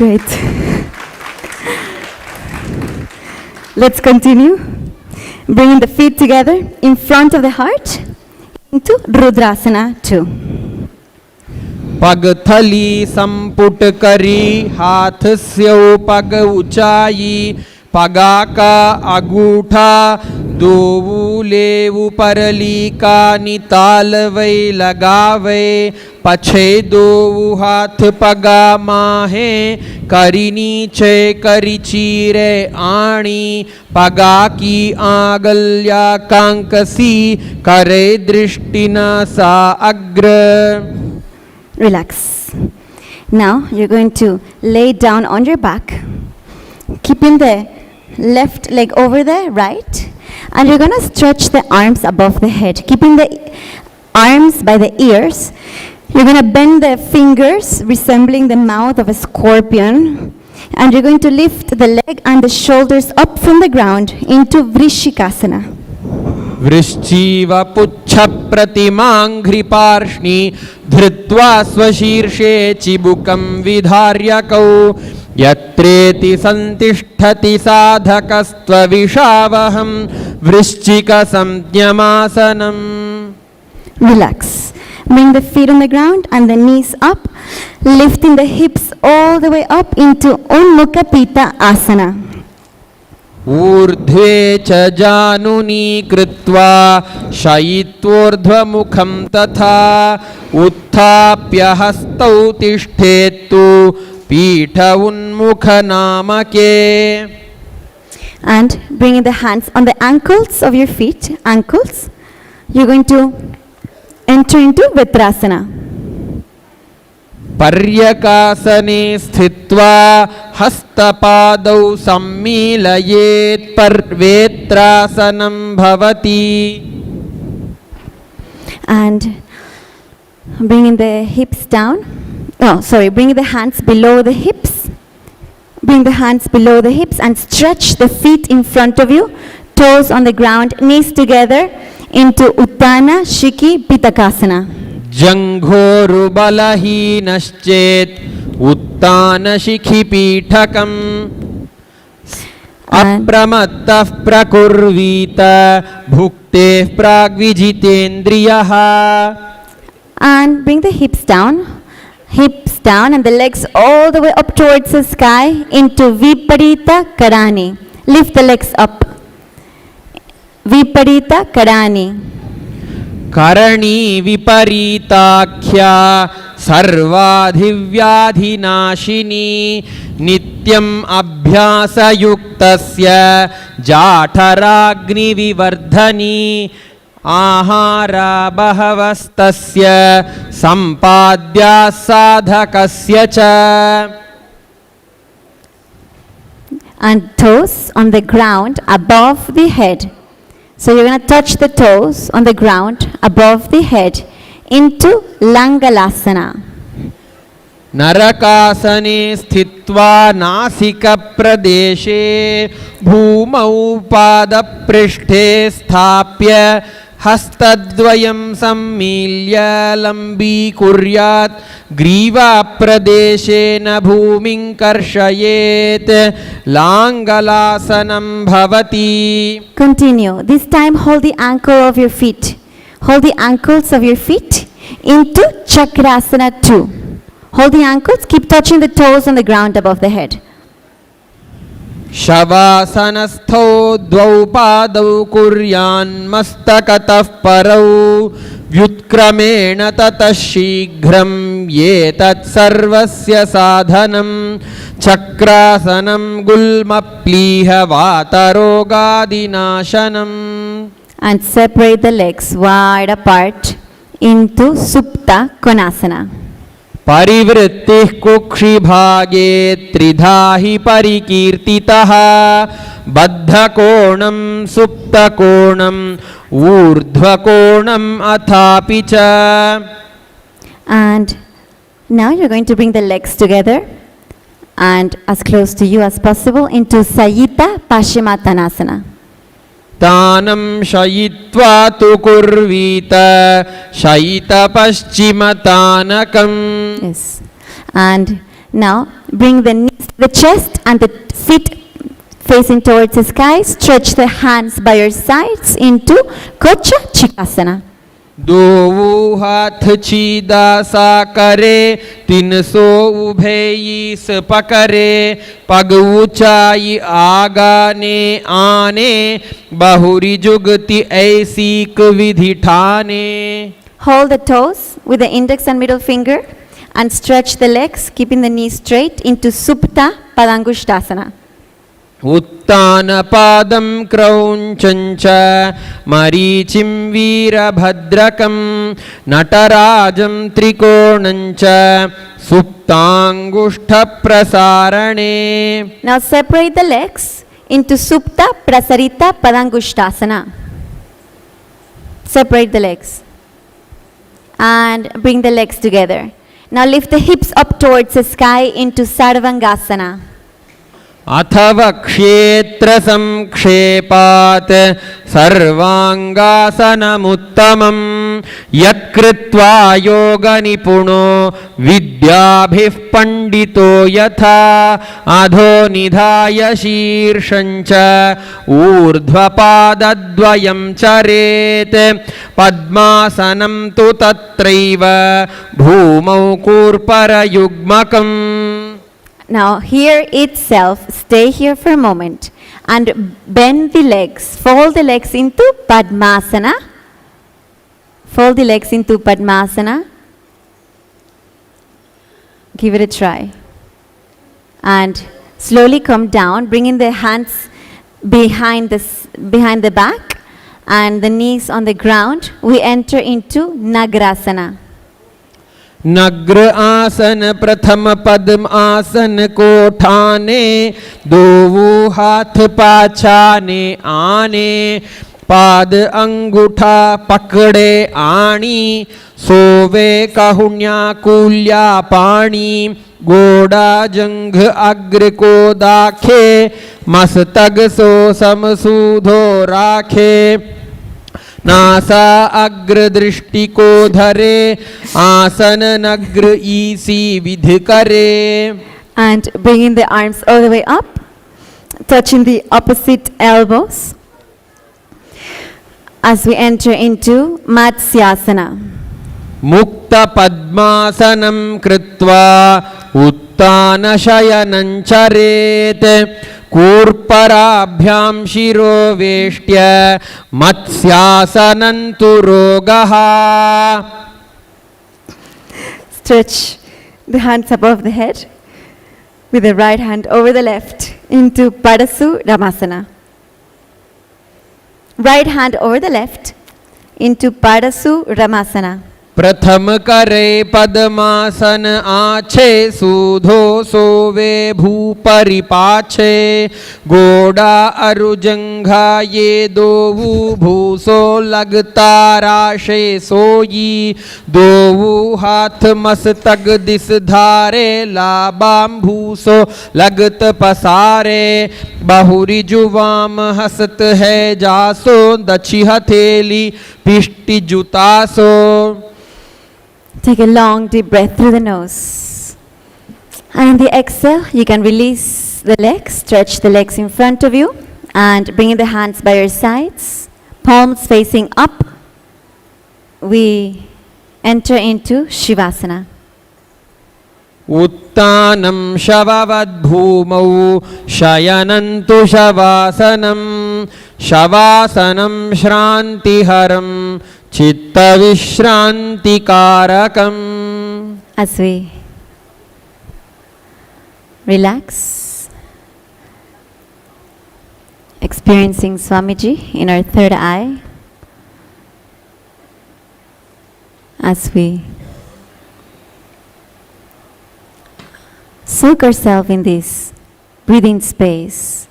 great. Let's continue. Bringing the feet together in front of the heart into Rudrasana 2. पग थली संपुट करी हाथ स्यो पग ऊंचाई पगा का अंगूठा दोवू लेवू परली का निताल वै लगावे पछे दोवू हाथ पगा माहे करी नीचे करी चीरे आणी पगा की आगल्या कांकसी करे दृष्टि न सा अग्र. Relax. Now you're going to lay down on your back, keeping the left leg over the right, and you're going to stretch the arms above the head, keeping the arms by the ears. You're going to bend the fingers resembling the mouth of a scorpion, and you're going to lift the leg and the shoulders up from the ground into Vrishikasana. वृश्चीव पुच्छ प्रतिमाङ्घ्रिपार्ष्णि धृत्वा स्वशीर्षे चिबुकं विधार्यकौ यत्रेति संतिष्ठति साधकस्त्वविषावहं वृश्चिकसंज्ञमासनम्. Relax. Bring the feet on the ground and the knees up, lifting the hips all the way up into Unmukha Pita Asana. ऊर्ध्वे च जानुनी कृत्वा शयित्वोर्ध्वमुखं तथा उत्थाप्य हस्तौ तिष्ठेत्तु पीठ उन्मुख नामके. And bringing the hands on the ankles of your feet, ankles, you're going to enter into Vitrasana. पर्यकासने स्थित्वा हस्तपादौ सम्मीलयेत् पर्वेत्रासनं भवति. And bringing the hips down, bringing the hands below the hips. Bring the hands below the hips and stretch the feet in front of you, toes on the ground, knees together into Uttana Shiki Pitakasana. जङ्घोरुबलहीनश्चेत् उत्तानशिखिपीठकम् अप्रमत्तः प्रकुर्वीत भुक्तेः प्राग्विजितेन्द्रियः. And bring the hips down and the legs all the way up towards the sky into Viparita Karani. Lift the legs up. Viparita Karani. करणी विपरीताख्या सर्वाधिव्याधिनाशिनी नित्यम् अभ्यासयुक्तस्य जाठराग्निविवर्धनी आहारा बहवस्तस्य सम्पाद्याः साधकस्य च. And toes on the ground above the head. So you're going to touch the toes on the ground above the head into Langalasana. नरकासने स्थित्वा नासिकप्रदेशे भूमौ पादपृष्ठे स्थाप्य हस्तद्वयं सम्मील्य लम्बीकुर्यात् ग्रीवाप्रदेशेन भूमिं कर्षयेत् लाङ्गलासनं भवति. Continue. This time hold the ankle of your feet. Hold the ankles of your feet into Chakrasana 2. Hold the ankles, keep touching the toes on the ground above the head. शवासनस्थौ द्वौ पादौ कुर्यान्मस्तकतः परौ व्युत्क्रमेण ततः शीघ्रं ये तत्सर्वस्य साधनं चक्रासनं गुल्मप्लीह वातरोगादिनाशनम्. And separate the legs wide apart into Supta Konasana. परिवृत्तिः कुक्षिभागे त्रिधा हि परिकीर्तितः बद्धकोणं सुप्तकोणं ऊर्ध्वकोणं अथापि च. And now you're going to bring the legs together and as close to you as possible into Sayita Paschimottanasana. तानं शयित्वा तु कुर्वीत शयितपश्चिमतानकम्. Yes. And Now bring the knees to the chest and the feet facing towards the sky. Stretch the hands by your sides into Kocha Chikasana. दोवू हाथ चीदा सा करे 300 उभे ईस पकरे पग ऊंचाई आगाने आने बहुरी जुगति ऐसी विधि ठाने. Hold the toes with the index and middle finger and stretch the legs, keeping the knees straight into Supta Padangusthasana. उत्तान पादं क्रौञ्चञ्च मरीचिं वीरभद्रकं नटराजं त्रिकोणञ्च सुप्ताङ्गुष्ठप्रसारणे. Now separate the legs into Supta Prasarita Padangusthasana. Separate the legs and bring the legs together. Now lift the hips up towards the sky into Sarvangasana. अथव क्षेत्र संक्षेपात् सर्वांगासनमुत्तमं यत्कृत्वा योगनिपुणो विद्याभिः पंडितो यथा अधो निधाय शीर्षञ्च ऊर्ध्वपादद्वयं चरेत् पद्मासनं तु तत्रैव भूमौ कूर्परयुग्मकम्. Now here itself, stay here for a moment and bend the legs, fold the legs into Padmasana. Fold the legs into Padmasana. Give it a try. And slowly come down, bringing the hands behind the back and the knees on the ground. We enter into Nagrasana. नग्र आसन प्रथम पद्म आसन को ठाने दोवू हाथ पाछाने आने पाद अंगूठा पकड़े आणी सोवे काहुण्या कूल्या पाणी गोड़ा जंघ अग्र को दाखे मस्तक सो समसूधो राखे नासा अग्र दृष्टि को धरे आसन नग्र ईसी विधि करे. And bringing the arms all the way up, touching the opposite elbows as we enter into Matsyasana. मुक्त पद्मासनं कृत्वा उत्तान शयनं चरेत् कूर्पराभ्यां शिरो वेष्ट्य मत्स्यासनं तु रोगः. Stretch the hands above the head with the right hand over the left into Padasu Ramasana. Right hand over the left into Padasu Ramasana. प्रथम करे पद्मासन आछे सूधो सोवे भूपरि पाछे गोड़ा अरुजंघा ये दोवू भूसो लगता राशे सोई दोवू हाथ मस्तक दिस धारे लाबाम भूसो लगत पसारे बहुरी जुवाम हसत है जासो दछि हथेली पिष्टि जुतासो. Take a long deep breath through the nose. And in the exhale, you can release the legs, stretch the legs in front of you, and bringing the hands by your sides, palms facing up, we enter into Shivasana. उत्तानं शववद्भूमौ शयनन्तु शवासनं शवासनं श्रान्तिहरं चित्तविश्रान्तिकारकम्. As we relax, experiencing Swamiji in our third eye, as we soak ourselves in this breathing space,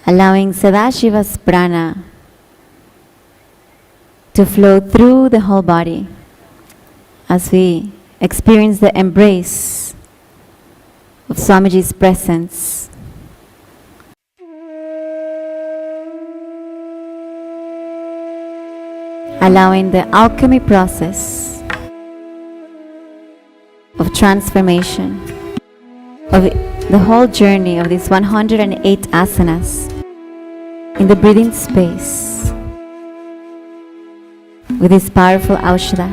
allowing Sadashiva's prana to flow through the whole body as we experience the embrace of Swamiji's presence. Allowing the alchemy process of transformation of the whole journey of these 108 asanas in the breathing space with this powerful Aushadha.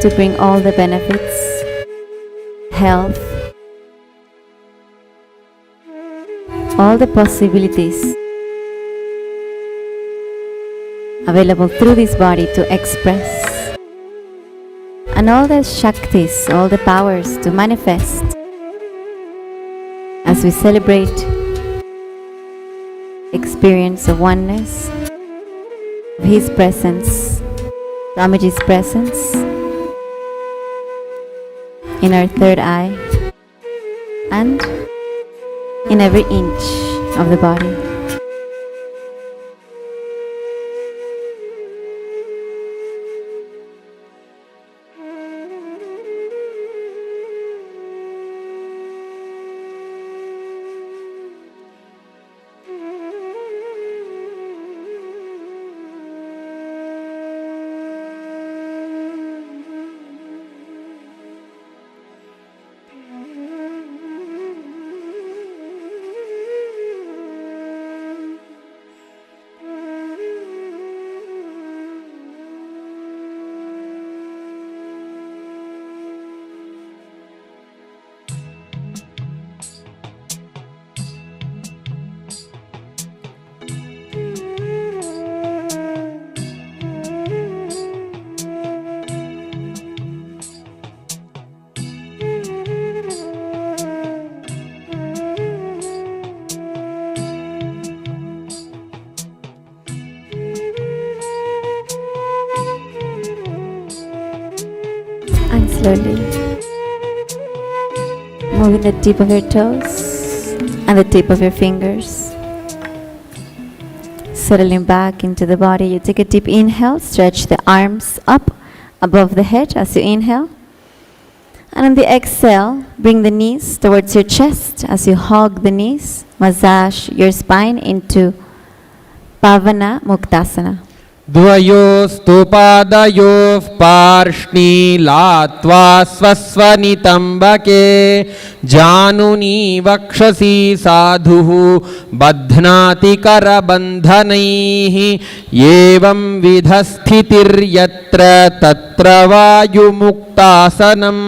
To bring all the benefits, health, all the possibilities available through this body to express, and all the Shaktis, all the powers to manifest as we celebrate experience of oneness, of His presence, Swamiji's presence in our third eye and in every inch of the body. And slowly moving the tip of your toes and the tip of your fingers. Settling back into the body, you take a deep inhale, stretch the arms up above the head as you inhale. And on the exhale, bring the knees towards your chest as you hug the knees. Massage your spine into Pavana Muktasana. द्वयोस्तु पादयोः पार्ष्णीलात्वा स्वस्वनितम्बके जानुनी वक्षसि साधुः बध्नाति करबन्धनैः एवं विधस्थितिर्यत्र तत्र वायुमुक्तासनं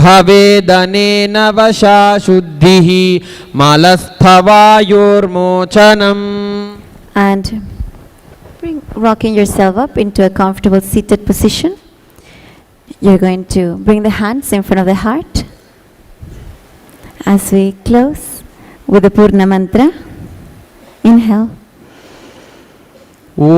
भवेदनेन वशा शुद्धिः मलस्थवायोर्मोचनम्. And rocking yourself up into a comfortable seated position. You're going to bring the hands in front of the heart as we close with the Purna mantra. Inhale. Om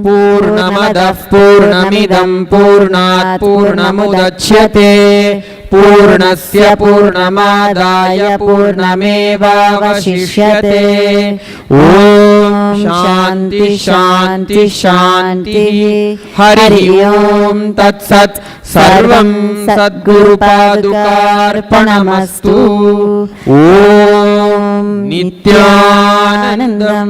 Purnamadah Purnamidam Purnat Purnamudachyate Purnasya Purnamadaya Purnameva Vashishyate. Om Shanti Shanti Shanti. Hari Om Tat Sat. Sarvam Sadguru Padukarpanamastu. Om Nityanandam.